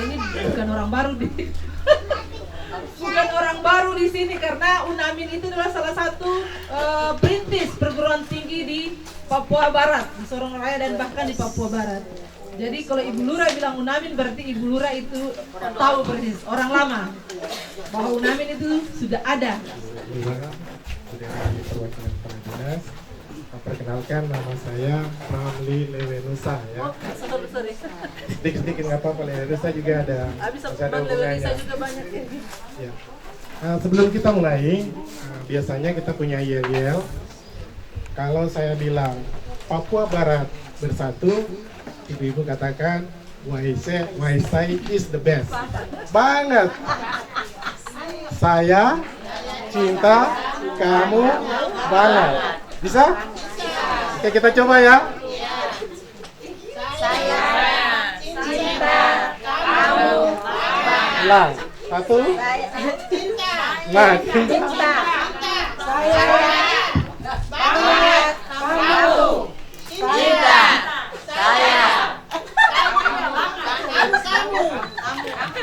ini bukan orang baru di bukan orang baru di sini, karena UNAMIN itu adalah salah satu perintis perguruan tinggi di Papua Barat, di Sorong Raya dan bahkan di Papua Barat. Jadi kalau Ibu Lura bilang UNAMIN, berarti Ibu Lura itu tahu persis, orang lama, bahwa UNAMIN itu sudah ada. Sudah di perwakilan para dinas. Perkenalkan, nama saya Ramli Lewenusa ya. Oh, sorry. Sedikit nggak apa-apa, Lewenusa juga ada. Habis Bisa ada Lewenusa hubungannya. juga banyak ya. Ya. Sebelum kita mulai, biasanya kita punya yel-yel. Kalau saya bilang Papua Barat bersatu, ibu-ibu katakan Waisai is the best. Banget. Saya cinta kamu banget. Bisa? Oke, kita coba ya. Saya cinta kamu. Ulang. Satu. Nah, cinta. Saya banget kamu. Cinta. Saya.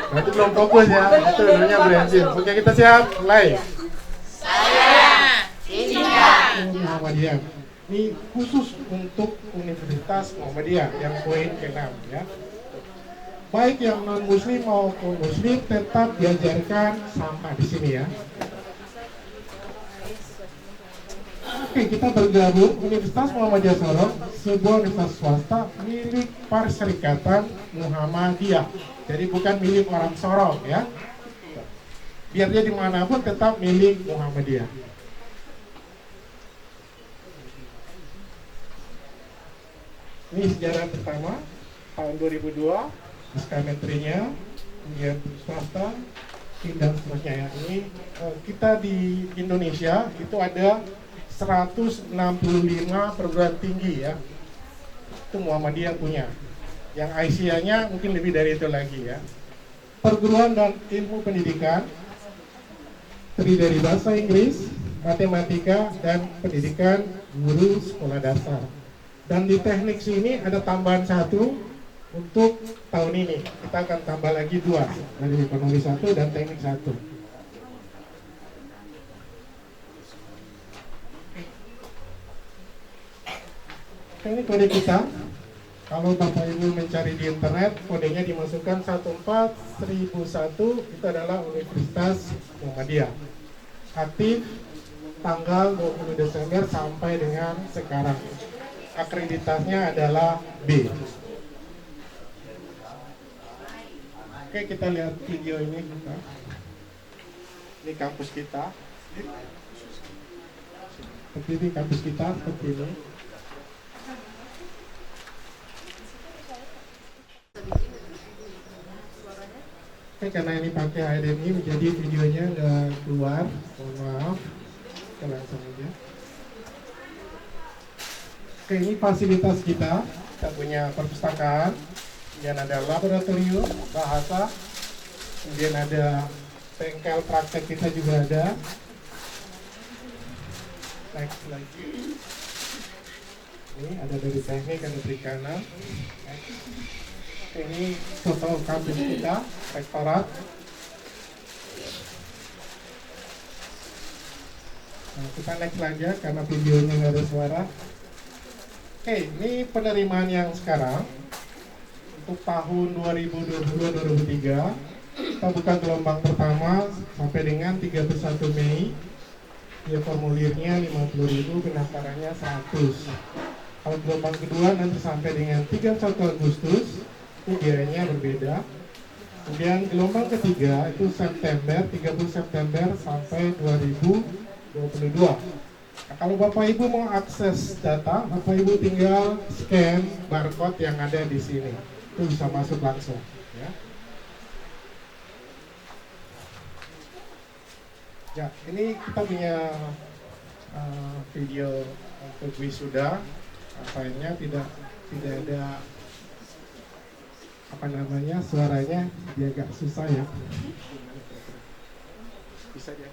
Berarti belum fokus ya. Itu namanya berhasil. Oke, kita siap. Mulai. Saya cinta. Muhammadiyah. Ini khusus untuk Universitas Muhammadiyah yang poin ke-6 ya. Baik yang non muslim maupun muslim tetap diajarkan sama di sini ya. Oke, kita bergabung. Universitas Muhammadiyah Sorong, sebuah universitas swasta milik Perserikatan Muhammadiyah. Jadi bukan milik orang Sorong ya. Biar dia dimanapun tetap milik Muhammadiyah. Ini sejarah pertama tahun 2002, SK-Menterinya, kemudian swasta, dan seterusnya ya. Ini kita di Indonesia itu ada 165 perguruan tinggi ya. Itu Muhammadiyah punya. Yang Aisyahnya mungkin lebih dari itu lagi ya. Perguruan dan ilmu pendidikan terdiri dari bahasa Inggris, matematika, dan pendidikan guru sekolah dasar. Dan di teknik sini ada tambahan satu untuk tahun ini. Kita akan tambah lagi 2, dari ekonomi 1 dan teknik 1. Ini kode kita. Kalau Bapak Ibu mencari di internet, kodenya dimasukkan 14001, itu adalah Universitas Muhammadiyah. Aktif tanggal 20 Desember sampai dengan sekarang. Akreditasnya adalah B. Oke, kita lihat video ini kita. Ini kampus kita. Seperti ini kampus kita, seperti ini. Oke, karena ini pakai HDMI, menjadi videonya nggak keluar. Mohon maaf. Kita langsung aja. Oke, ini fasilitas kita. Kita punya perpustakaan, kemudian ada laboratorium bahasa, kemudian ada bengkel praktek kita juga ada. Next lagi. Ini ada dari teknik, ada perikanan. Oke, ini total kampus kita, rektorat. Nah, kita next lagi ya, karena videonya nggak ada suara. Oke, ini penerimaan yang sekarang untuk tahun 2022-2023. Kita buka gelombang pertama sampai dengan 31 Mei. Ya, formulirnya 50.000, pendaftarannya 100. Kalau gelombang kedua nanti sampai dengan 31 Agustus, itu biayanya berbeda. Kemudian gelombang ketiga itu September, 30 September sampai 2022. Nah, kalau Bapak Ibu mau akses data, Bapak Ibu tinggal scan barcode yang ada di sini. Itu bisa masuk langsung ya. Ya, ini kita punya video untuk wisuda. Filenya tidak ada apa namanya, suaranya dia agak susah ya. Bisa ya.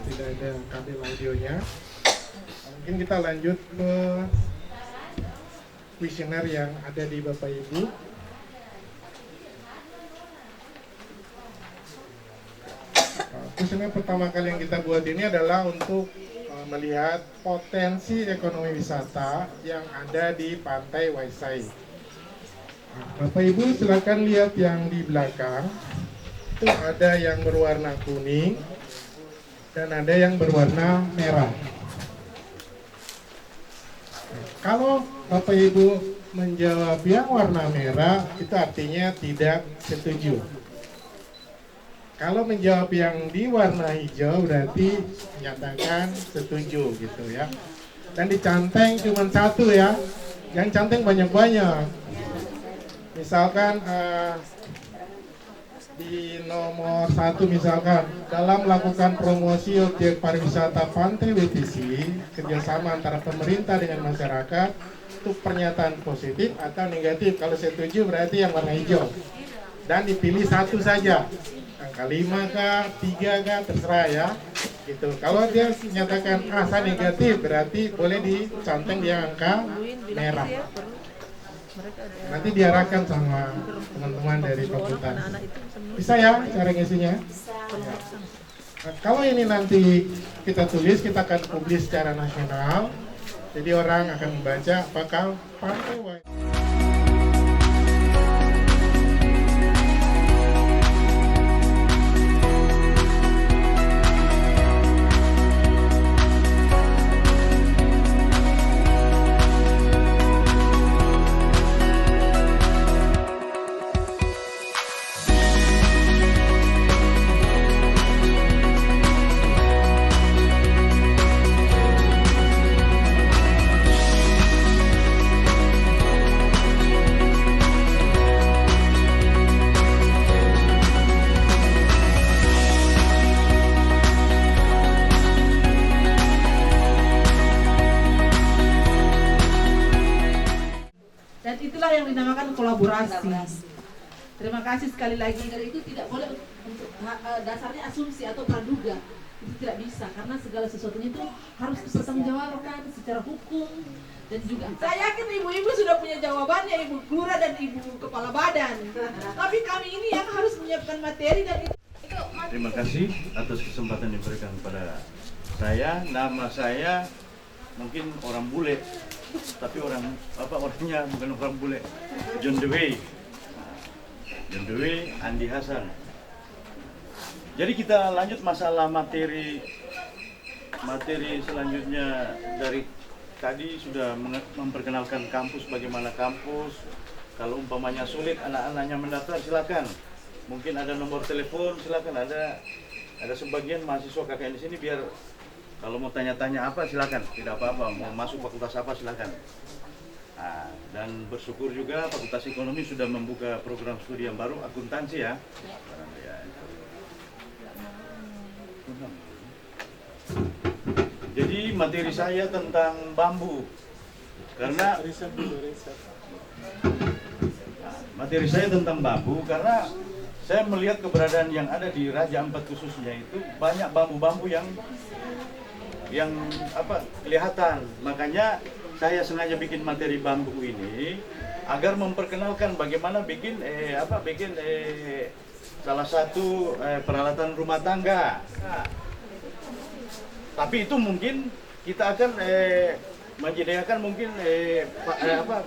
Tidak ada kabel audionya. Mungkin kita lanjut ke kuesioner yang ada di Bapak Ibu. Kuesioner pertama kali yang kita buat ini adalah untuk melihat potensi ekonomi wisata yang ada di Pantai Waisai. Bapak Ibu silakan lihat yang di belakang. Itu ada yang berwarna kuning dan ada yang berwarna merah. Kalau Bapak Ibu menjawab yang warna merah, itu artinya tidak setuju. Kalau menjawab yang di warna hijau berarti menyatakan setuju gitu ya. Dan di Canteng cuma satu ya, yang Canteng banyak-banyak. Misalkan di nomor 1 misalkan dalam melakukan promosi objek pariwisata Pantai WTC, kerjasama antara pemerintah dengan masyarakat, itu pernyataan positif atau negatif. Kalau setuju berarti yang warna hijau dan dipilih satu saja, angka 5 kah, 3 kah, terserah ya gitu. Kalau dia menyatakan saya negatif berarti boleh dicanteng dia angka merah. Nanti diarahkan sama teman-teman dari fakultas. Bisa ya cara ngisinya? Ya. Nah, kalau ini nanti kita tulis, kita akan publis secara nasional. Jadi orang akan membaca apakah Pantai Waisai. Dan itulah yang dinamakan kolaborasi. Terima kasih sekali lagi. Dan itu tidak boleh untuk dasarnya asumsi atau praduga. Itu tidak bisa karena segala sesuatunya itu harus dipertanggungjawabkan secara hukum dan juga. Saya yakin ibu-ibu sudah punya jawabannya, ibu lurah dan ibu kepala badan. Tapi kami ini yang harus menyiapkan materi dan itu. Terima kasih atas kesempatan yang diberikan kepada saya. Nama saya mungkin orang bule, tapi orangnya bukan orang bule. John Dewey, Andi Hasan. Jadi kita lanjut masalah materi selanjutnya. Dari tadi sudah memperkenalkan kampus, bagaimana kampus. Kalau umpamanya sulit anak-anaknya mendaftar, silakan. Mungkin ada nomor telepon, silakan. Ada sebagian mahasiswa KKN di sini, biar kalau mau tanya-tanya apa silakan, tidak apa-apa. Mau masuk fakultas apa silakan. Nah, dan bersyukur juga Fakultas Ekonomi sudah membuka program studi yang baru, akuntansi ya. Jadi materi saya tentang bambu, karena materi saya tentang bambu karena saya melihat keberadaan yang ada di Raja Ampat khususnya itu banyak bambu-bambu yang kelihatan. Makanya saya sengaja bikin materi bambu ini agar memperkenalkan bagaimana bikin salah satu peralatan rumah tangga. Tapi itu mungkin kita akan menyediakan mungkin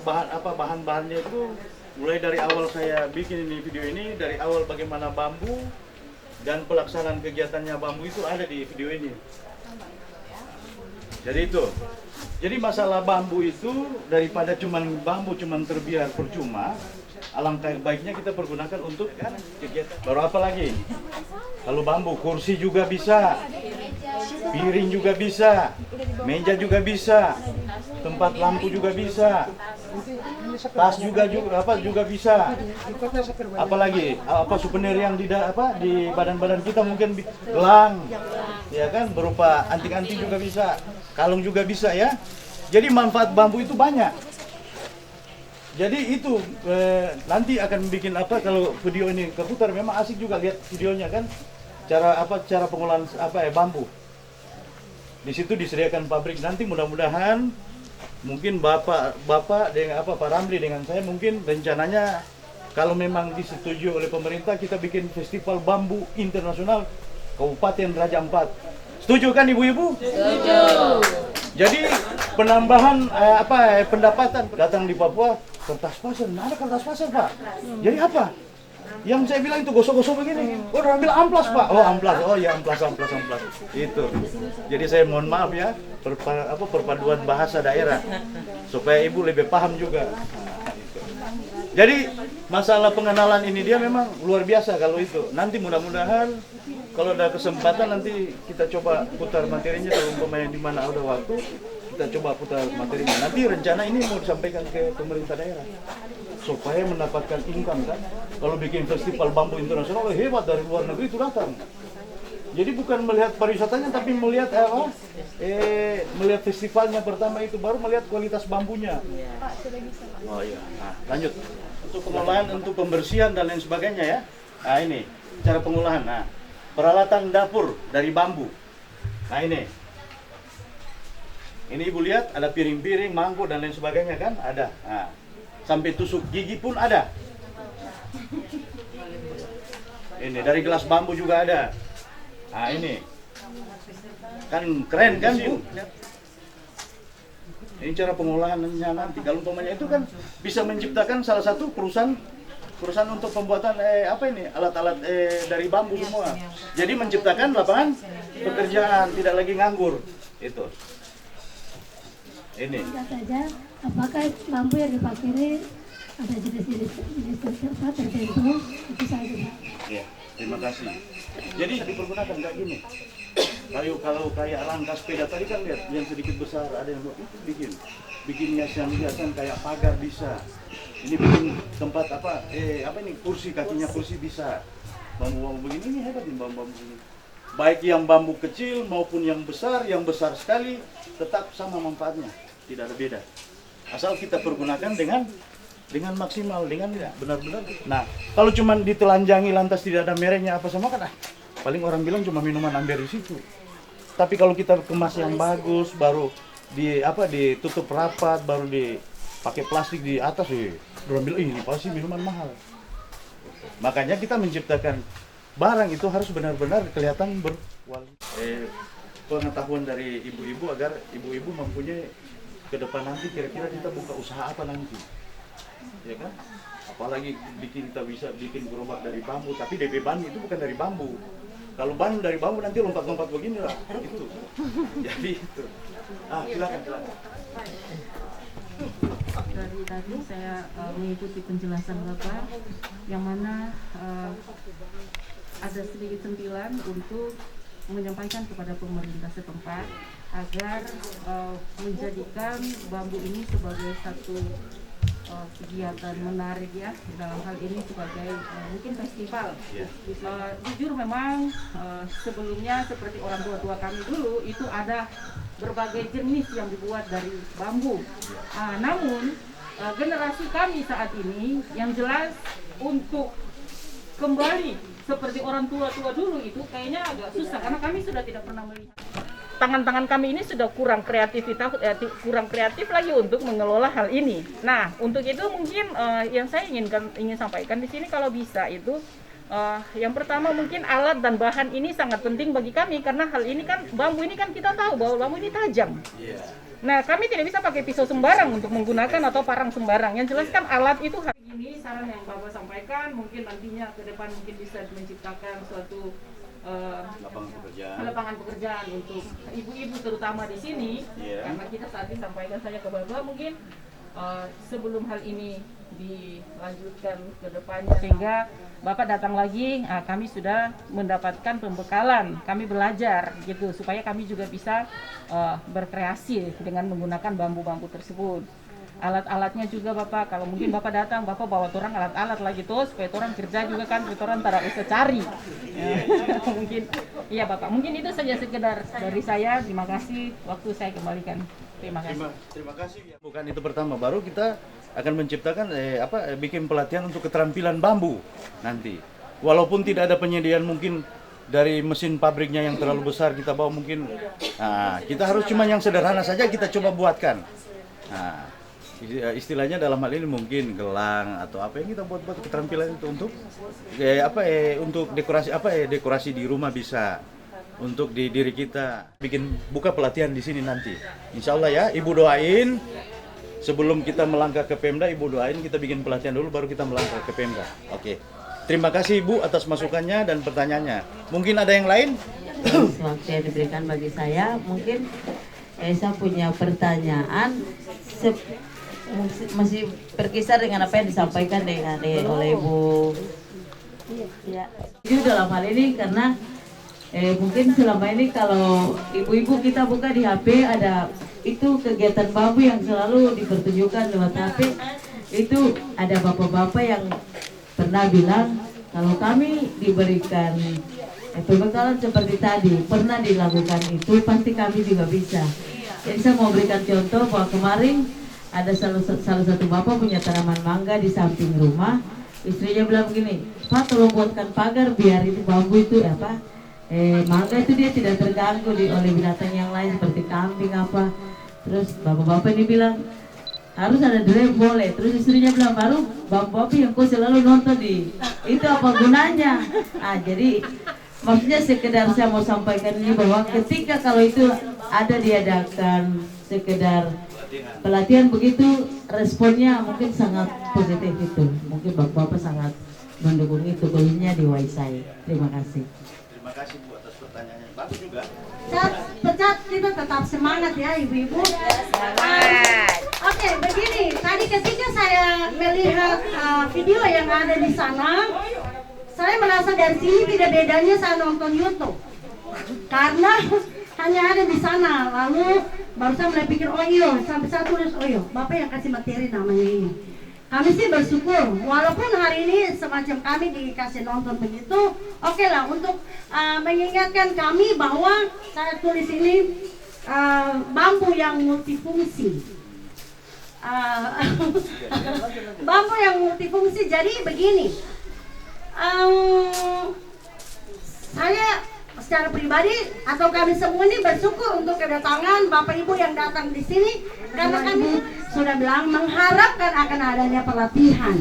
bahan-bahannya itu mulai dari awal saya bikin ini video ini, dari awal bagaimana bambu dan pelaksanaan kegiatannya bambu itu ada di video ini. Jadi itu. Jadi masalah bambu itu daripada bambu cuman terbiar percuma, alangkah baiknya kita pergunakan untuk kegiatan. Baru apa lagi? Kalau bambu, kursi juga bisa, piring juga bisa, meja juga bisa, tempat lampu juga bisa, tas juga bisa. Apalagi souvenir yang di badan-badan kita, mungkin gelang, ya kan, berupa anting-anting juga bisa, kalung juga bisa ya. Jadi manfaat bambu itu banyak. Jadi itu nanti akan bikin kalau video ini keputar, memang asik juga lihat videonya kan, cara pengolahan bambu. Di situ disediakan pabrik, nanti mudah-mudahan mungkin Bapak dengan Pak Ramli dengan saya mungkin rencananya kalau memang disetujui oleh pemerintah kita bikin festival bambu internasional Kabupaten Raja Ampat. Setuju kan ibu-ibu? Setuju. Jadi penambahan pendapatan datang di Papua kertas pasar, nah, ada kertas pasar Pak. Jadi apa? Yang saya bilang itu gosok-gosok begini. Oh, orang bilang amplas Pak. Oh amplas, oh ya amplas. Itu. Jadi saya mohon maaf ya perpaduan bahasa daerah supaya ibu lebih paham juga. Jadi masalah pengenalan ini dia memang luar biasa kalau itu. Nanti mudah-mudahan kalau ada kesempatan nanti kita coba putar materinya kalau umpamanya di mana ada waktu kita coba putar materinya. Nanti rencana ini mau disampaikan ke pemerintah daerah supaya mendapatkan income kan. Kalau bikin festival bambu internasional hebat dari luar negeri itu datang. Jadi bukan melihat pariwisatanya tapi melihat melihat festivalnya pertama itu baru melihat kualitas bambunya. Oh iya. Nah, lanjut. Untuk pengolahan, untuk pembersihan dan lain sebagainya ya. Nah ini cara pengolahan. Nah, peralatan dapur dari bambu. Nah ini ibu lihat ada piring-piring, mangkuk dan lain sebagainya kan ada. Nah, sampai tusuk gigi pun ada. Ini dari gelas bambu juga ada. Nah ini kan keren kan Bu? Ini cara pengolahannya nanti. Kalau umpamanya itu kan bisa menciptakan salah satu perusahaan untuk pembuatan alat-alat dari bambu semua. Jadi menciptakan lapangan pekerjaan, tidak lagi nganggur. Itu. Ini. Lihat saja apakah bambu yang dipakai ini ada jenis-jenis tertentu, itu saja Pak. Ya, terima kasih. Jadi dipergunakan kayak gini. Kalau kayak rangka sepeda tadi kan lihat yang sedikit besar ada yang itu bikin hiasan kayak pagar bisa. Ini bikin tempat kursi kakinya kursi bisa. Bambu-bambu begini ini hebat nih bambu ini. Baik yang bambu kecil maupun yang besar sekali tetap sama manfaatnya, tidak ada beda. Asal kita pergunakan dengan maksimal, dengan benar-benar. Nah, kalau cuma ditelanjangi lantas tidak ada mereknya apa sama kan paling orang bilang cuma minuman amber di situ. Tapi kalau kita kemas yang bagus, baru ditutup rapat, baru dipakai plastik di atas, orang bilang ini pasti minuman mahal. Makanya kita menciptakan barang itu harus benar-benar kelihatan pengetahuan dari ibu-ibu agar ibu-ibu mempunyai ke depan nanti kira-kira kita buka usaha apa nanti, ya kan? Apalagi kita bisa bikin gerobak dari bambu, tapi DB ban itu bukan dari bambu. Kalau ban dari bambu nanti lompat-lompat begini lah, itu. Jadi itu. Silakan. Dari tadi saya mengikuti penjelasan Bapak, yang mana ada sedikit sentilan untuk menyampaikan kepada pemerintah setempat agar menjadikan bambu ini sebagai satu kegiatan menarik ya, dalam hal ini sebagai mungkin festival. Jujur memang sebelumnya seperti orang tua kami dulu itu ada berbagai jenis yang dibuat dari bambu. Namun generasi kami saat ini yang jelas untuk kembali seperti orang tua dulu itu kayaknya agak susah karena kami sudah tidak pernah melihat. Tangan-tangan kami ini sudah kurang kreatif lagi untuk mengelola hal ini. Nah, untuk itu mungkin yang saya ingin sampaikan di sini kalau bisa itu yang pertama mungkin alat dan bahan ini sangat penting bagi kami karena hal ini kan bambu ini kan kita tahu bahwa bambu ini tajam. Nah, kami tidak bisa pakai pisau sembarang untuk menggunakan atau parang sembarang. Yang jelas kan alat itu ini saran yang Bapak sampaikan mungkin nantinya ke depan mungkin bisa menciptakan suatu lapangan pekerjaan untuk ibu-ibu terutama di sini, karena kita saat ini sampaikan saja ke Bapak mungkin sebelum hal ini dilanjutkan ke depannya sehingga Bapak datang lagi, kami sudah mendapatkan pembekalan, kami belajar gitu supaya kami juga bisa berkreasi dengan menggunakan bambu-bambu tersebut. Alat-alatnya juga Bapak, kalau mungkin Bapak datang, Bapak bawa orang alat-alat lagi tuh supaya orang kerja juga kan, orang tidak usah cari. Mungkin, iya Bapak, mungkin itu saja sekedar dari saya. Terima kasih, waktu saya kembalikan. Terima kasih. Terima kasih. Bukan itu pertama, baru kita akan menciptakan bikin pelatihan untuk keterampilan bambu nanti. Walaupun tidak ada penyediaan mungkin dari mesin pabriknya yang terlalu besar kita bawa mungkin. Nah, kita harus cuma yang sederhana saja kita coba buatkan. Nah, istilahnya dalam hal ini mungkin gelang atau apa yang kita buat keterampilan itu untuk untuk dekorasi di rumah bisa, untuk di diri kita. Buka pelatihan di sini nanti. Insya Allah ya, Ibu doain sebelum kita melangkah ke Pemda, Ibu doain kita bikin pelatihan dulu baru kita melangkah ke Pemda. Oke. Terima kasih Ibu atas masukannya dan pertanyaannya. Mungkin ada yang lain? Waktu yang diberikan bagi saya, mungkin saya punya pertanyaan masih berkisar dengan apa yang disampaikan oleh Ibu. Ya, itu dalam hal ini karena mungkin selama ini kalau ibu-ibu kita buka di HP ada itu kegiatan bambu yang selalu dipertunjukkan lewat HP. Itu ada bapak-bapak yang pernah bilang kalau kami diberikan pembekalan seperti tadi pernah dilakukan itu pasti kami juga bisa. Jadi saya mau berikan contoh bahwa kemarin ada salah satu bapak punya tanaman mangga di samping rumah. Istrinya bilang begini, Pak tolong buatkan pagar biar itu bambu itu mangga itu dia tidak terganggu oleh binatang yang lain seperti kambing apa. Terus bapak-bapak ini bilang harus ada drone boleh. Terus istrinya bilang baru bambu apa yang kau selalu nonton itu apa gunanya? Jadi maksudnya sekedar saya mau sampaikan ini bahwa ketika kalau itu ada diadakan sekedar pelatihan begitu responnya mungkin sangat positif itu. Mungkin bapak-bapak sangat mendukung itu khususnya di Waisai. Terima kasih. Terima kasih Bu atas pertanyaannya. Bagus juga. Pecat kita tetap semangat ya ibu-ibu. Oke, begini. Tadi ketika saya melihat video yang ada di sana, saya merasa dari sini tidak bedanya saya nonton YouTube. Karena hanya ada di sana. Lalu baru saya mulai pikir, oh iya, sampai saya tulis, oh iya, Bapak yang kasih materi namanya ini. Kami sih bersyukur, walaupun hari ini semacam kami dikasih nonton begitu, oke lah untuk mengingatkan kami bahwa saya tulis ini bambu yang multifungsi. Bambu yang multifungsi, jadi begini, saya secara pribadi atau kami semua ini bersyukur untuk kedatangan Bapak Ibu yang datang di sini karena kami sudah bilang mengharapkan akan adanya pelatihan.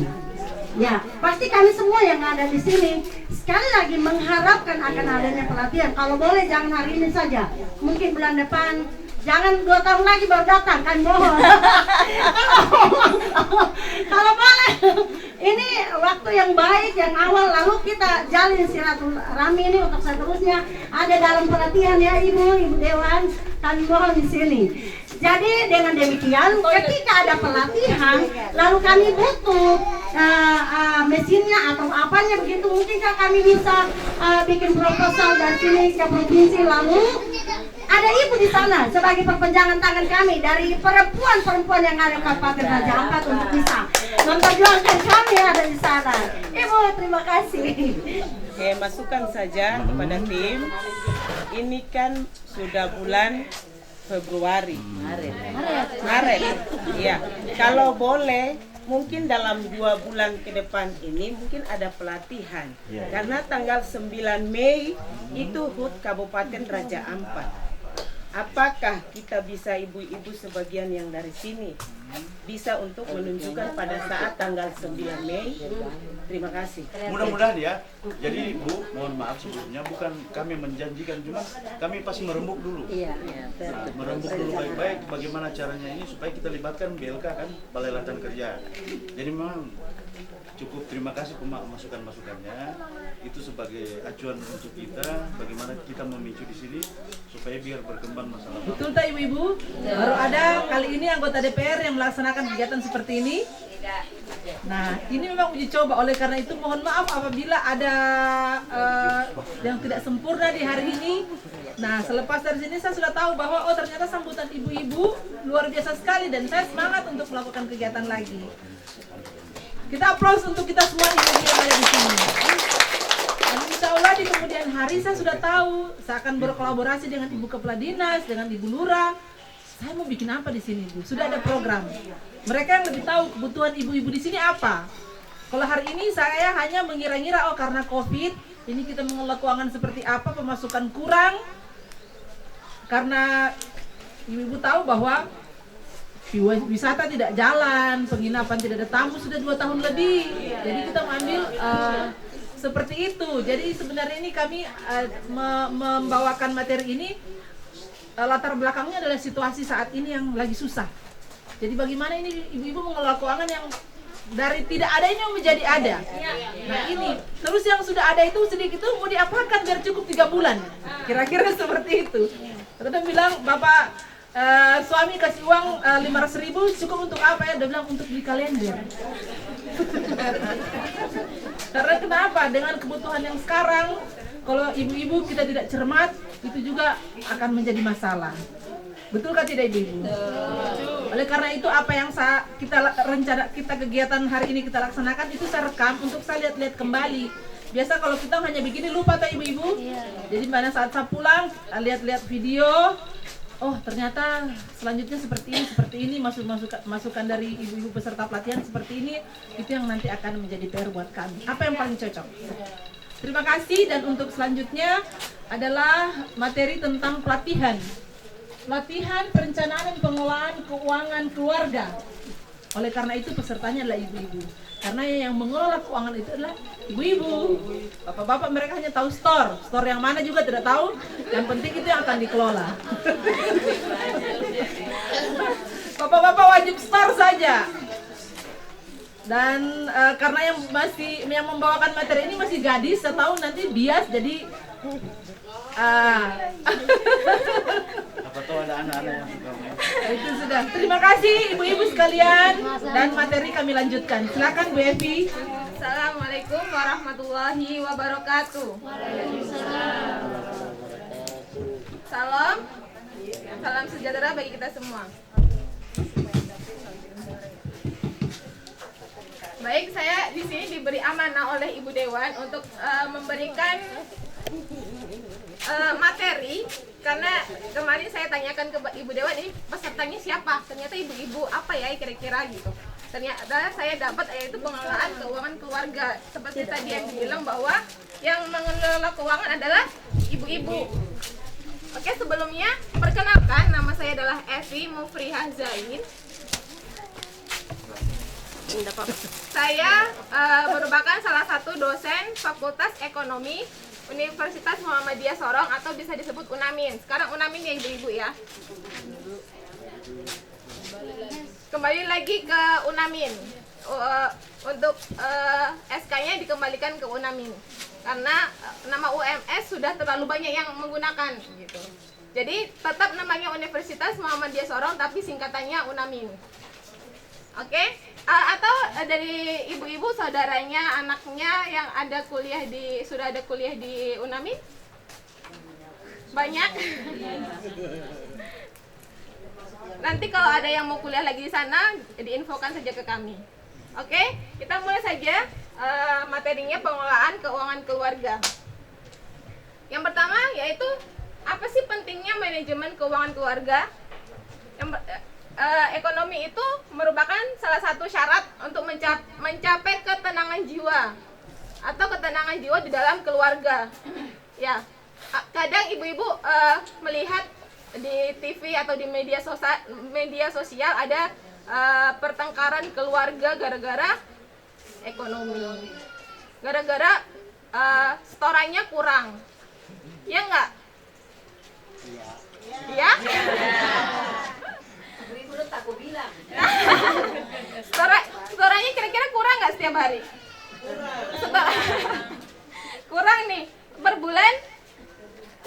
Ya, pasti kami semua yang ada di sini sekali lagi mengharapkan akan adanya pelatihan. Kalau boleh jangan hari ini saja, mungkin bulan depan, jangan 2 tahun lagi baru datang, kan mohon. Kalau boleh, ini waktu yang baik, yang awal, lalu kita jalin silaturahmi ini untuk seterusnya ada dalam pelatihan ya Ibu Dewan, kami mohon di sini. Jadi dengan demikian, ketika ada pelatihan, lalu kami butuh mesinnya atau apanya begitu, mungkinkah kami bisa bikin proposal dari sini ke provinsi, lalu ada ibu di sana sebagai perpanjangan tangan kami dari perempuan-perempuan yang ada di Kabupaten Raja Ampat untuk bisa memperjuangkan kami ada di sana. Ibu, terima kasih. Oke, masukkan saja kepada tim. Ini kan sudah bulan Februari. Maret. Iya. Kalau boleh, mungkin dalam 2 bulan ke depan ini mungkin ada pelatihan. Karena tanggal 9 Mei itu HUT Kabupaten Raja Ampat. Apakah kita bisa ibu-ibu sebagian yang dari sini bisa untuk menunjukkan pada saat tanggal 9 Mei? Terima kasih. Mudah-mudahan ya. Jadi Bu, mohon maaf sebelumnya, bukan kami menjanjikan, cuma kami pasti merembuk dulu. Nah, merembuk dulu baik-baik bagaimana caranya ini supaya kita libatkan BLK kan, Balai Latihan Kerja. Jadi memang cukup terima kasih masukan-masukannya. Itu sebagai acuan untuk kita bagaimana kita memicu di sini supaya biar berkembang masalah. Betul tak ibu-ibu? Baru ada kali ini anggota DPR yang melaksanakan kegiatan seperti ini. Nah, ini memang uji coba, oleh karena itu mohon maaf apabila ada yang tidak sempurna di hari ini. Nah, selepas dari sini saya sudah tahu bahwa oh ternyata sambutan ibu-ibu luar biasa sekali dan saya semangat untuk melakukan kegiatan lagi. Kita aplaus untuk kita semua ibu-ibu yang ada di sini. Dan insya Allah di kemudian hari saya sudah tahu saya akan berkolaborasi dengan Ibu Kepala Dinas, dengan Ibu Lurah. Saya mau bikin apa di sini, Bu? Sudah ada program. Mereka yang lebih tahu kebutuhan ibu-ibu di sini apa. Kalau hari ini saya hanya mengira-ngira oh karena Covid, ini kita mengelola keuangan seperti apa, pemasukan kurang. Karena ibu-ibu tahu bahwa wisata tidak jalan, penginapan tidak ada tamu sudah 2 tahun lebih. Jadi kita mengambil seperti itu. Jadi sebenarnya ini kami membawakan materi ini latar belakangnya adalah situasi saat ini yang lagi susah. Jadi bagaimana ini ibu-ibu mengelola keuangan yang dari tidak ada ini menjadi ada. Nah ini, terus yang sudah ada itu sedikit itu mau diapakan biar cukup 3 bulan. Kira-kira seperti itu. Terus bilang, Bapak suami kasih uang 500.000 cukup untuk apa ya? Dia bilang untuk beli kalender. Karena kenapa? Dengan kebutuhan yang sekarang, kalau ibu-ibu kita tidak cermat, itu juga akan menjadi masalah. Betul kan tidak ibu-ibu? Oleh karena itu apa yang kita kegiatan hari ini kita laksanakan itu saya rekam untuk saya lihat-lihat kembali. Biasa kalau kita hanya begini lupa tak ibu-ibu? Jadi pada saat saya pulang lihat-lihat video, oh ternyata selanjutnya seperti ini masukan dari ibu-ibu peserta pelatihan seperti ini, itu yang nanti akan menjadi PR buat kami. Apa yang paling cocok? Terima kasih. Dan untuk selanjutnya adalah materi tentang pelatihan perencanaan dan pengelolaan keuangan keluarga. Oleh karena itu pesertanya adalah ibu-ibu. Karena yang mengelola keuangan itu adalah ibu-ibu. Bapak-bapak mereka hanya tahu store yang mana juga tidak tahu. Yang penting itu yang akan dikelola. Bapak-bapak wajib store saja. Dan karena yang membawakan materi ini masih gadis, saya tahu nanti bias jadi Apa tahu ada anak-anak yang suka main. itu sudah. Terima kasih ibu-ibu sekalian dan materi kami lanjutkan. Silakan Bu Evi. Assalamualaikum warahmatullahi wabarakatuh. Salam sejahtera bagi kita semua. Baik, saya di sini diberi amanah oleh Ibu Dewan untuk memberikan materi, karena kemarin saya tanyakan ke Ibu Dewan ini pesertanya siapa, ternyata ibu-ibu apa ya kira-kira gitu. Ternyata saya dapat yaitu pengelolaan keuangan keluarga. Seperti tadi yang dibilang bahwa yang mengelola keuangan adalah ibu-ibu. Oke, sebelumnya perkenalkan, nama saya adalah Evi Mufrihah Zain. Saya merupakan salah satu dosen Fakultas Ekonomi Universitas Muhammadiyah Sorong atau bisa disebut UNAMIN. Sekarang UNAMIN ya ibu-ibu ya. Kembali lagi ke UNAMIN. Untuk SK-nya dikembalikan ke UNAMIN. Karena nama UMS sudah terlalu banyak yang menggunakan gitu. Jadi tetap namanya Universitas Muhammadiyah Sorong tapi singkatannya UNAMIN. Oke? Atau dari ibu-ibu saudaranya, anaknya yang sudah ada kuliah di UNAMIN? Banyak? Nanti kalau ada yang mau kuliah lagi di sana, diinfokan saja ke kami. Oke, kita mulai saja materinya pengelolaan keuangan keluarga. Yang pertama yaitu apa sih pentingnya manajemen keuangan keluarga? Ekonomi itu merupakan salah satu syarat untuk mencapai ketenangan jiwa atau ketenangan jiwa di dalam keluarga. Ya, kadang ibu-ibu melihat di TV atau di media sosial ada pertengkaran keluarga gara-gara ekonomi, gara-gara setorannya kurang, ya enggak? Iya. Setorannya kira-kira kurang nggak setiap hari? Kurang nih, per bulan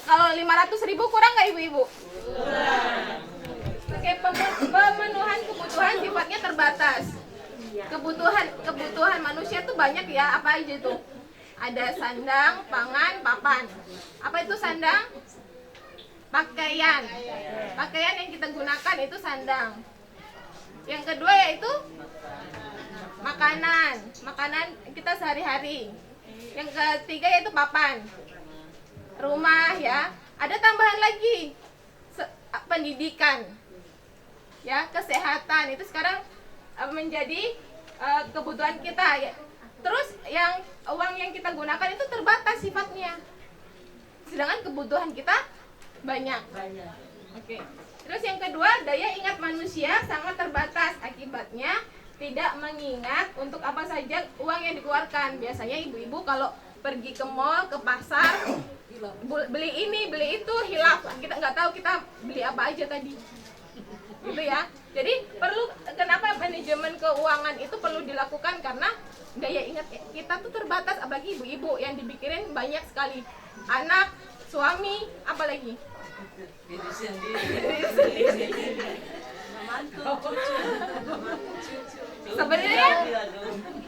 kalau 500.000 kurang nggak ibu-ibu? Oke, pemenuhan kebutuhan sifatnya terbatas. Kebutuhan manusia tuh banyak ya, apa aja tuh? Ada sandang, pangan, papan. Apa itu sandang? Pakaian yang kita gunakan itu sandang. Yang kedua yaitu makanan kita sehari-hari. Yang ketiga yaitu papan, rumah ya. Ada tambahan lagi pendidikan ya, kesehatan itu sekarang menjadi kebutuhan kita ya. Terus uang yang kita gunakan itu terbatas sifatnya, sedangkan kebutuhan kita banyak. Oke. Terus yang kedua, daya ingat manusia manusia sangat terbatas, akibatnya tidak mengingat untuk apa saja uang yang dikeluarkan. Biasanya ibu-ibu kalau pergi ke mall, ke pasar, beli ini, beli itu, hilaf. Kita nggak tahu kita beli apa aja tadi. Gitu ya. Jadi kenapa manajemen keuangan itu perlu dilakukan, karena daya ingat kita tuh terbatas, apalagi ibu-ibu yang dipikirin banyak sekali. Anak, suami, apalagi? Diri sendiri.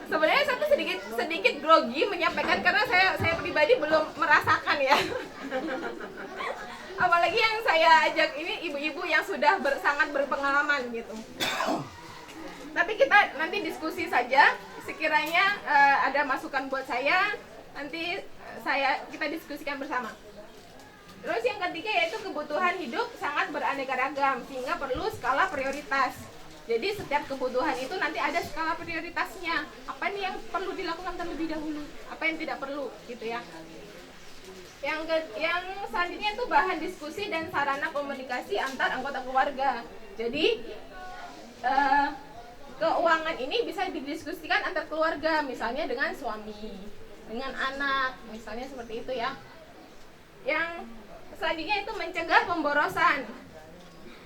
Sebenarnya saya tuh sedikit grogi menyampaikan karena saya pribadi belum merasakan ya. Apalagi yang saya ajak ini ibu-ibu yang sudah sangat berpengalaman gitu. Tapi kita nanti diskusi saja. Sekiranya ada masukan buat saya, nanti kita diskusikan bersama. Terus yang ketiga yaitu kebutuhan hidup sangat beraneka ragam sehingga perlu skala prioritas. Jadi setiap kebutuhan itu nanti ada skala prioritasnya. Apa nih yang perlu dilakukan terlebih dahulu, apa yang tidak perlu gitu ya. Yang selanjutnya itu bahan diskusi dan sarana komunikasi antar anggota keluarga. Jadi keuangan ini bisa didiskusikan antar keluarga, misalnya dengan suami, dengan anak, misalnya seperti itu ya. Yang selanjutnya itu mencegah pemborosan.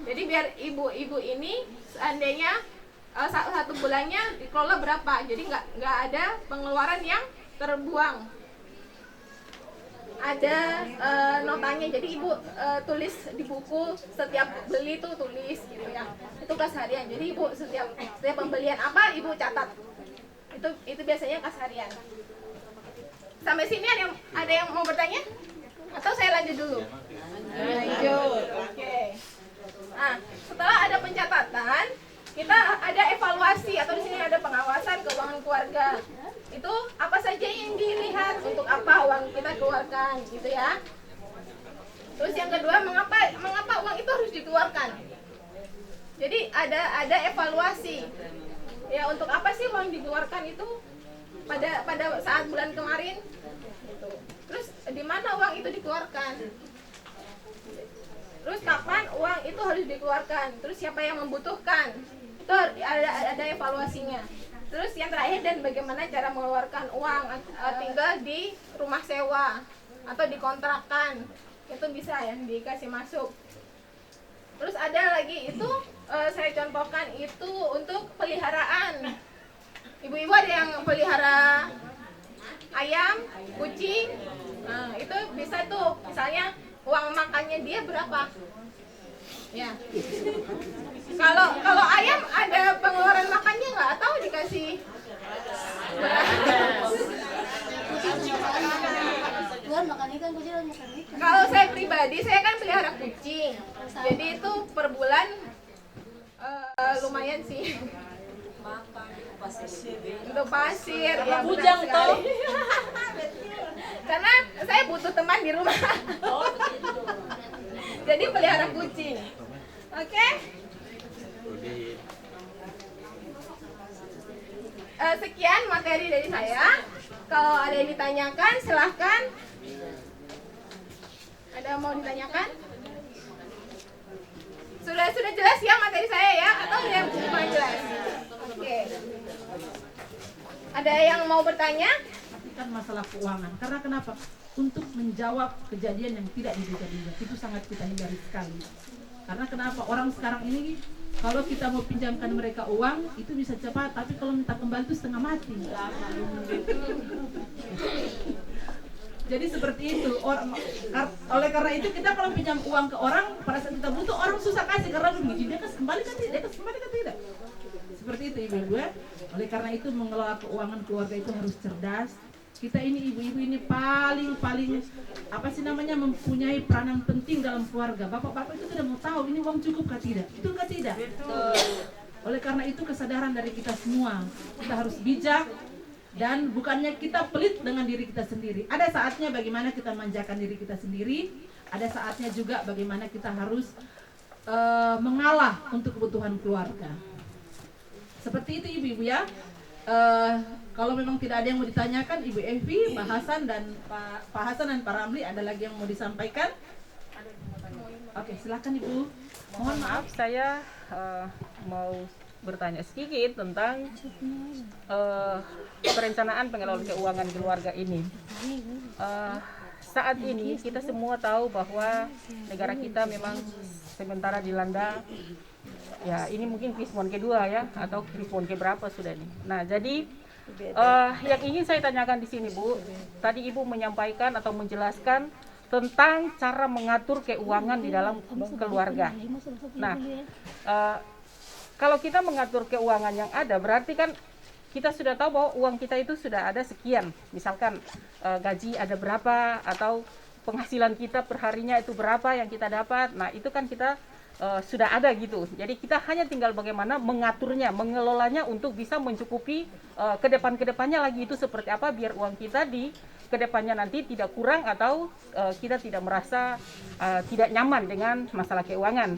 Jadi biar ibu-ibu ini seandainya satu bulannya dikelola berapa, jadi nggak ada pengeluaran yang terbuang. Ada notanya, jadi ibu tulis di buku setiap beli tuh tulis gitu ya. Itu kas harian. Jadi ibu setiap pembelian apa ibu catat. Itu biasanya kas harian. Sampai sini ada yang mau bertanya? Atau saya lanjut dulu? Lanjut. Oke. Nah, setelah ada pencatatan, kita ada evaluasi atau di sini ada pengawasan keuangan keluarga. Itu apa saja yang dilihat, untuk apa uang kita keluarkan, gitu ya. Terus yang kedua, mengapa uang itu harus dikeluarkan? Jadi ada evaluasi. Ya, untuk apa sih uang dikeluarkan itu pada saat bulan kemarin? Gitu. Terus di mana uang itu dikeluarkan? Terus kapan uang itu harus dikeluarkan? Terus siapa yang membutuhkan? Itu ada evaluasinya. Terus yang terakhir, dan bagaimana cara mengeluarkan uang, tinggal di rumah sewa atau dikontrakan, itu bisa ya dikasih masuk. Terus ada lagi itu saya contohkan itu untuk peliharaan. Ibu-ibu ada yang pelihara ayam, kucing, nah itu bisa tuh, misalnya uang makannya dia berapa? Ya. Kalau ayam ada pengeluaran makannya nggak? Atau dikasih? Kalau saya pribadi, saya kan pelihara kucing. Jadi itu per bulan lumayan sih. Untuk pasir, ya bujang tuh. Karena saya butuh teman di rumah. Jadi pelihara kucing. Oke? Sekian materi dari saya. Kalau ada yang ditanyakan, silahkan. Ada yang mau ditanyakan? Sudah jelas ya materi saya ya? Atau ada yang kurang jelas? Oke. Ada yang mau bertanya? Kan masalah keuangan. Karena kenapa? Untuk menjawab kejadian yang tidak diduga-duga. Itu sangat kita hindari sekali. Karena kenapa? Orang sekarang ini kalau kita mau pinjamkan mereka uang itu bisa cepat, tapi kalau minta kembali itu setengah mati. Jadi seperti itu. Oleh karena itu kita kalau pinjam uang ke orang, pada saat kita butuh orang susah kasih karena begini, dia kasih kembali kan tidak, dia kasih kembali kan tidak. Seperti itu ibu-ibu. Oleh karena itu mengelola keuangan keluarga itu harus cerdas. Kita ini ibu-ibu ini paling mempunyai peranan penting dalam keluarga. Bapak-bapak itu tidak mau tahu ini uang cukup kah tidak. Itu enggak tidak. Betul. Oleh karena itu kesadaran dari kita semua, kita harus bijak dan bukannya kita pelit dengan diri kita sendiri. Ada saatnya bagaimana kita manjakan diri kita sendiri, ada saatnya juga bagaimana kita harus mengalah untuk kebutuhan keluarga. Seperti itu ibu-ibu ya. Kalau memang tidak ada yang mau ditanyakan, Ibu Evi, Pak Hasan dan Pak Ramli, ada lagi yang mau disampaikan? Oke, silakan Ibu. Mohon maaf, saya mau bertanya sedikit tentang perencanaan pengelolaan keuangan keluarga ini. Saat ini kita semua tahu bahwa negara kita memang sementara dilanda, ya ini mungkin krismon kedua ya, atau krismon keberapa sudah ini. Nah jadi yang ingin saya tanyakan di sini Bu, tadi Ibu menyampaikan atau menjelaskan tentang cara mengatur keuangan di dalam keluarga. Nah, kalau kita mengatur keuangan yang ada, berarti kan kita sudah tahu bahwa uang kita itu sudah ada sekian. Misalkan gaji ada berapa, atau penghasilan kita per harinya itu berapa yang kita dapat. Nah, itu kan kita sudah ada gitu. Jadi kita hanya tinggal bagaimana mengaturnya, mengelolanya untuk bisa mencukupi kedepannya lagi itu seperti apa, biar uang kita di kedepannya nanti tidak kurang atau kita tidak merasa tidak nyaman dengan masalah keuangan.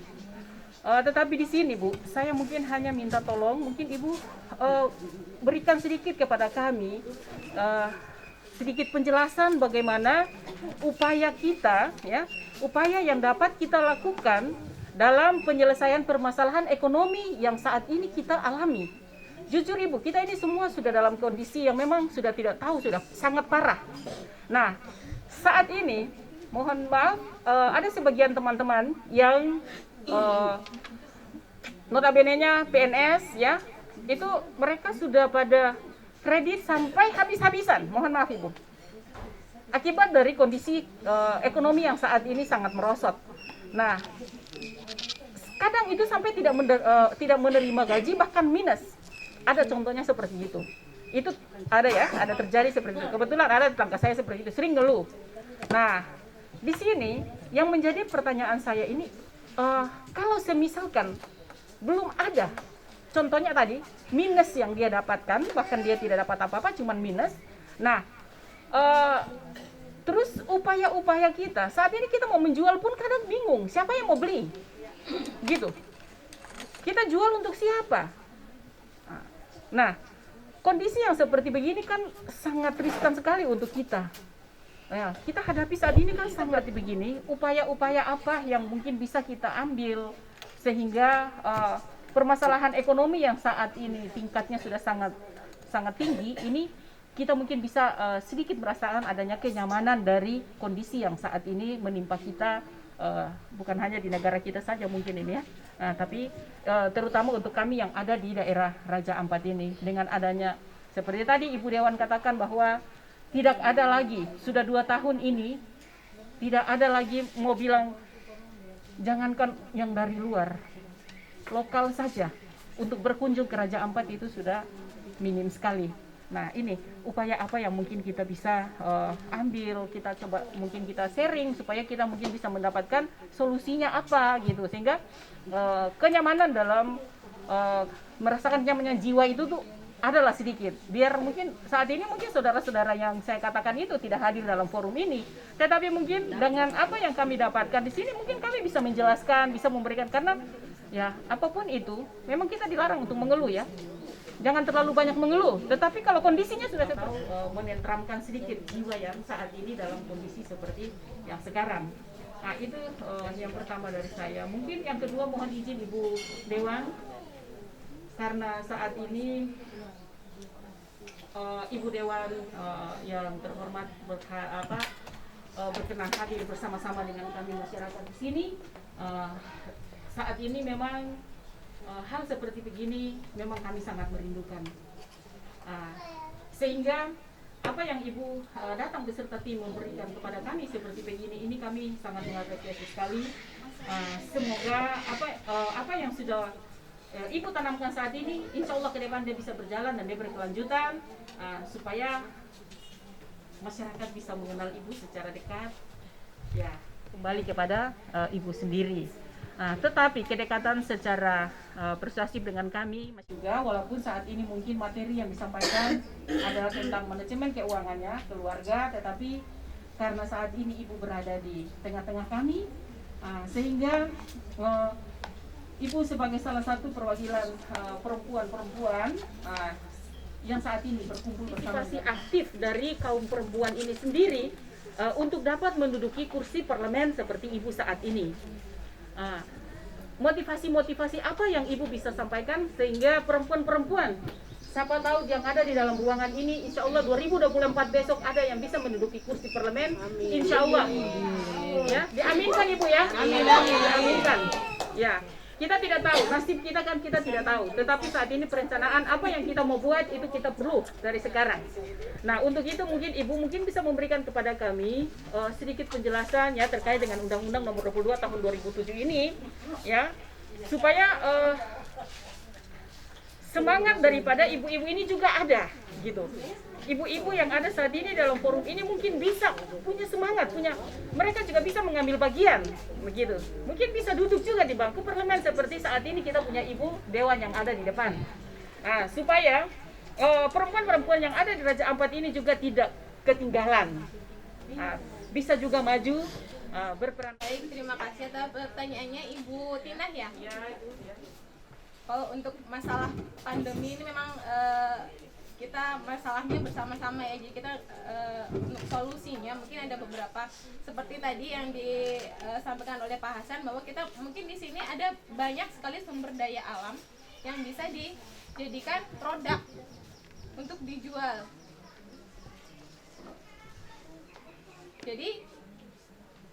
Tetapi di sini Bu, saya mungkin hanya minta tolong, mungkin Ibu berikan sedikit kepada kami sedikit penjelasan bagaimana upaya kita, ya, upaya yang dapat kita lakukan dalam penyelesaian permasalahan ekonomi yang saat ini kita alami. Jujur Ibu, kita ini semua sudah dalam kondisi yang memang sudah tidak tahu, sudah sangat parah. Nah, saat ini, mohon maaf, ada sebagian teman-teman yang notabene-nya PNS, ya, itu mereka sudah pada kredit sampai habis-habisan. Mohon maaf Ibu. Akibat dari kondisi ekonomi yang saat ini sangat merosot. Nah, kadang itu sampai tidak menerima gaji, bahkan minus. Ada contohnya seperti itu. Itu ada ya, ada terjadi seperti itu. Kebetulan ada tetangga saya seperti itu, sering ngeluh. Nah, di sini yang menjadi pertanyaan saya ini, kalau semisalkan belum ada, contohnya tadi minus yang dia dapatkan, bahkan dia tidak dapat apa-apa, cuman minus. Nah, terus upaya-upaya kita saat ini, kita mau menjual pun kadang bingung, siapa yang mau beli, gitu. Kita jual untuk siapa? Nah, kondisi yang seperti begini kan sangat riskan sekali untuk kita. Ya, kita hadapi saat ini kan sangat begini. Upaya-upaya apa yang mungkin bisa kita ambil sehingga permasalahan ekonomi yang saat ini tingkatnya sudah sangat tinggi, ini kita mungkin bisa sedikit merasakan adanya kenyamanan dari kondisi yang saat ini menimpa kita, bukan hanya di negara kita saja mungkin ini ya, tapi terutama untuk kami yang ada di daerah Raja Ampat ini. Dengan adanya seperti tadi Ibu Dewan katakan bahwa tidak ada lagi, sudah 2 tahun ini tidak ada lagi, mau bilang jangankan yang dari luar, lokal saja untuk berkunjung ke Raja Ampat itu sudah minim sekali. Nah, ini upaya apa yang mungkin kita bisa ambil, kita coba mungkin kita sharing supaya kita mungkin bisa mendapatkan solusinya apa gitu, sehingga kenyamanan dalam merasakan kenyamanan jiwa itu tuh adalah sedikit. Biar mungkin saat ini mungkin saudara-saudara yang saya katakan itu tidak hadir dalam forum ini, tetapi mungkin dengan apa yang kami dapatkan di sini mungkin kami bisa menjelaskan, bisa memberikan, karena ya apapun itu memang kita dilarang untuk mengeluh ya. Jangan terlalu banyak mengeluh, tetapi kalau kondisinya sudah tahu, menenteramkan sedikit jiwa yang saat ini dalam kondisi seperti yang sekarang. Nah, itu yang pertama dari saya. Mungkin yang kedua, mohon izin Ibu Dewan, karena saat ini Ibu Dewan yang terhormat berkenan hadir bersama-sama dengan kami masyarakat di sini. Saat ini memang hal seperti begini memang kami sangat merindukan, sehingga apa yang Ibu datang beserta tim memberikan kepada kami seperti begini, ini kami sangat mengapresiasi sekali. Semoga apa yang sudah Ibu tanamkan saat ini, insya Allah ke depan dia bisa berjalan dan dia berkelanjutan, supaya masyarakat bisa mengenal Ibu secara dekat, ya kembali kepada Ibu sendiri. Tetapi kedekatan secara persuasif dengan kami juga, walaupun saat ini mungkin materi yang disampaikan adalah tentang manajemen keuangannya keluarga, tetapi karena saat ini Ibu berada di tengah-tengah kami, sehingga Ibu sebagai salah satu perwakilan perempuan-perempuan yang saat ini berkumpul bersama aktif dari kaum perempuan ini sendiri untuk dapat menduduki kursi parlemen seperti Ibu saat ini. motivasi-motivasi apa yang Ibu bisa sampaikan sehingga perempuan-perempuan, siapa tahu yang ada di dalam ruangan ini, insya Allah 2024 besok ada yang bisa menduduki kursi parlemen, insya Allah. Ya, diaminkan Ibu ya. Diaminkan. Ya, kita tidak tahu, nasib kita kan kita tidak tahu. Tetapi saat ini perencanaan apa yang kita mau buat itu kita perlu dari sekarang. Nah, untuk itu mungkin Ibu bisa memberikan kepada kami sedikit penjelasan ya terkait dengan Undang-Undang Nomor 22 Tahun 2007 ini, ya, supaya semangat daripada ibu-ibu ini juga ada, gitu. Ibu-ibu yang ada saat ini dalam forum ini mungkin bisa punya semangat, mereka juga bisa mengambil bagian, begitu. Mungkin bisa duduk juga di bangku parlemen seperti saat ini kita punya ibu dewan yang ada di depan. Nah, supaya perempuan-perempuan yang ada di Raja Ampat ini juga tidak ketinggalan, bisa juga maju berperan. Baik, terima kasih atas pertanyaannya Ibu Tina ya. Kalau untuk masalah pandemi ini memang kita masalahnya bersama-sama ya, jadi kita untuk solusinya mungkin ada beberapa seperti tadi yang disampaikan oleh Pak Hasan bahwa kita mungkin di sini ada banyak sekali sumber daya alam yang bisa dijadikan produk untuk dijual. Jadi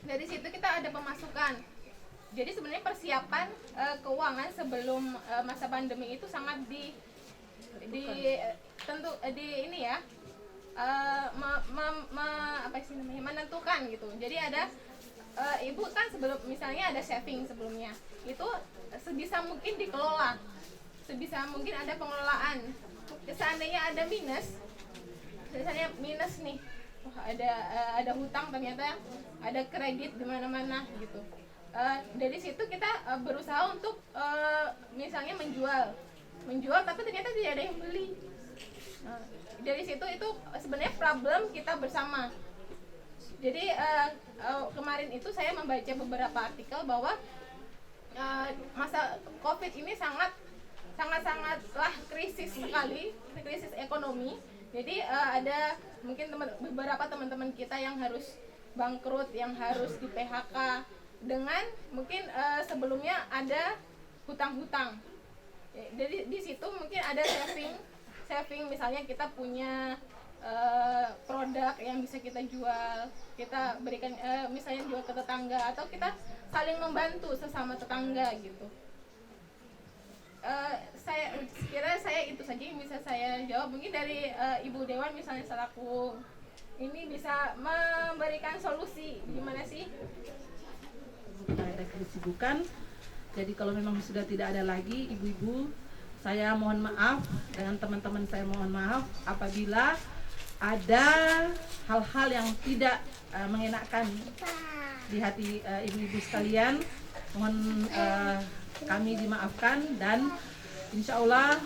dari situ kita ada pemasukan. Jadi sebenarnya persiapan keuangan sebelum masa pandemi itu sangat menentukan gitu. Jadi ada ibu kan sebelum misalnya ada saving sebelumnya itu sebisa mungkin dikelola, sebisa mungkin ada pengelolaan. Seandainya ada minus, misalnya minus nih, ada hutang ternyata ada kredit di mana-mana gitu. Dari situ kita berusaha untuk misalnya menjual tapi ternyata tidak ada yang beli. Dari situ itu sebenarnya problem kita bersama. Jadi kemarin itu saya membaca beberapa artikel bahwa masa COVID ini sangat-sangatlah krisis sekali, krisis ekonomi. Jadi ada mungkin beberapa teman-teman kita yang harus bangkrut, yang harus di PHK dengan mungkin sebelumnya ada hutang-hutang. Jadi di situ mungkin ada saving misalnya kita punya produk yang bisa kita jual, kita berikan misalnya jual ke tetangga atau kita saling membantu sesama tetangga gitu. Saya kira itu saja yang bisa saya jawab. Mungkin dari Ibu Dewan misalnya selaku ini bisa memberikan solusi gimana sih? Ada kesibukan. Jadi kalau memang sudah tidak ada lagi ibu-ibu, saya mohon maaf dengan teman-teman saya mohon maaf apabila ada hal-hal yang tidak mengenakan di hati ibu-ibu sekalian. Mohon kami dimaafkan dan insya Allah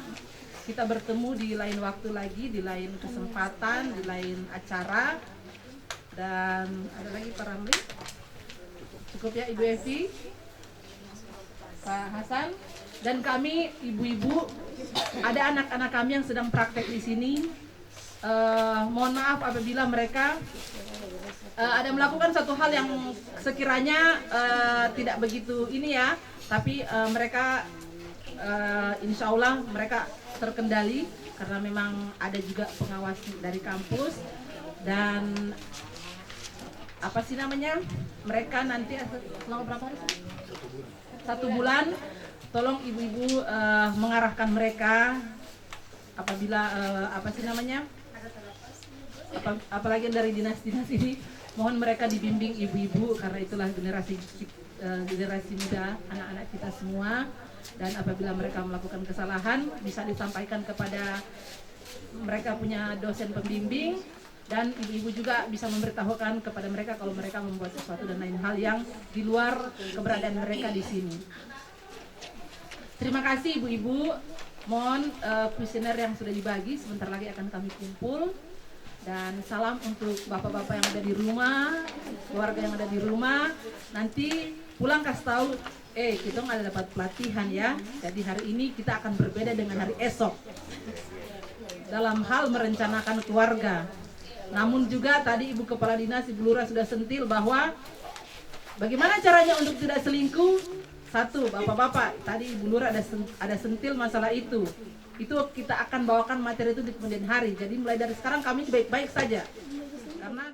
kita bertemu di lain waktu lagi, di lain kesempatan, di lain acara. Dan ada lagi Pak Ramli. Cukup ya Ibu Evi, Pak Hasan, dan kami ibu-ibu, ada anak-anak kami yang sedang praktek di sini. Mohon maaf apabila mereka ada melakukan satu hal yang sekiranya tidak begitu ini ya, tapi mereka insya Allah mereka terkendali karena memang ada juga pengawas dari kampus dan apa sih namanya, mereka nanti selama berapa hari? 1 bulan. Tolong ibu-ibu mengarahkan mereka apabila apa sih namanya, apalagi dari dinas-dinas ini, mohon mereka dibimbing ibu-ibu karena itulah generasi muda, anak-anak kita semua. Dan apabila mereka melakukan kesalahan bisa disampaikan kepada mereka punya dosen pembimbing. Dan ibu-ibu juga bisa memberitahukan kepada mereka kalau mereka membuat sesuatu dan lain hal yang di luar keberadaan mereka di sini. Terima kasih ibu-ibu. Mohon kuesioner yang sudah dibagi sebentar lagi akan kami kumpul. Dan salam untuk bapak-bapak yang ada di rumah, keluarga yang ada di rumah. Nanti pulang kasih tahu, kita nggak ada dapat pelatihan ya. Jadi hari ini kita akan berbeda dengan hari esok dalam hal merencanakan keluarga. Namun juga tadi Ibu Kepala Dinas, Ibu Lurah sudah sentil bahwa bagaimana caranya untuk tidak selingkuh, Satu, bapak-bapak, tadi Ibu Lura ada sentil masalah itu. Itu kita akan bawakan materi itu di kemudian hari. Jadi mulai dari sekarang kami baik-baik saja. Karena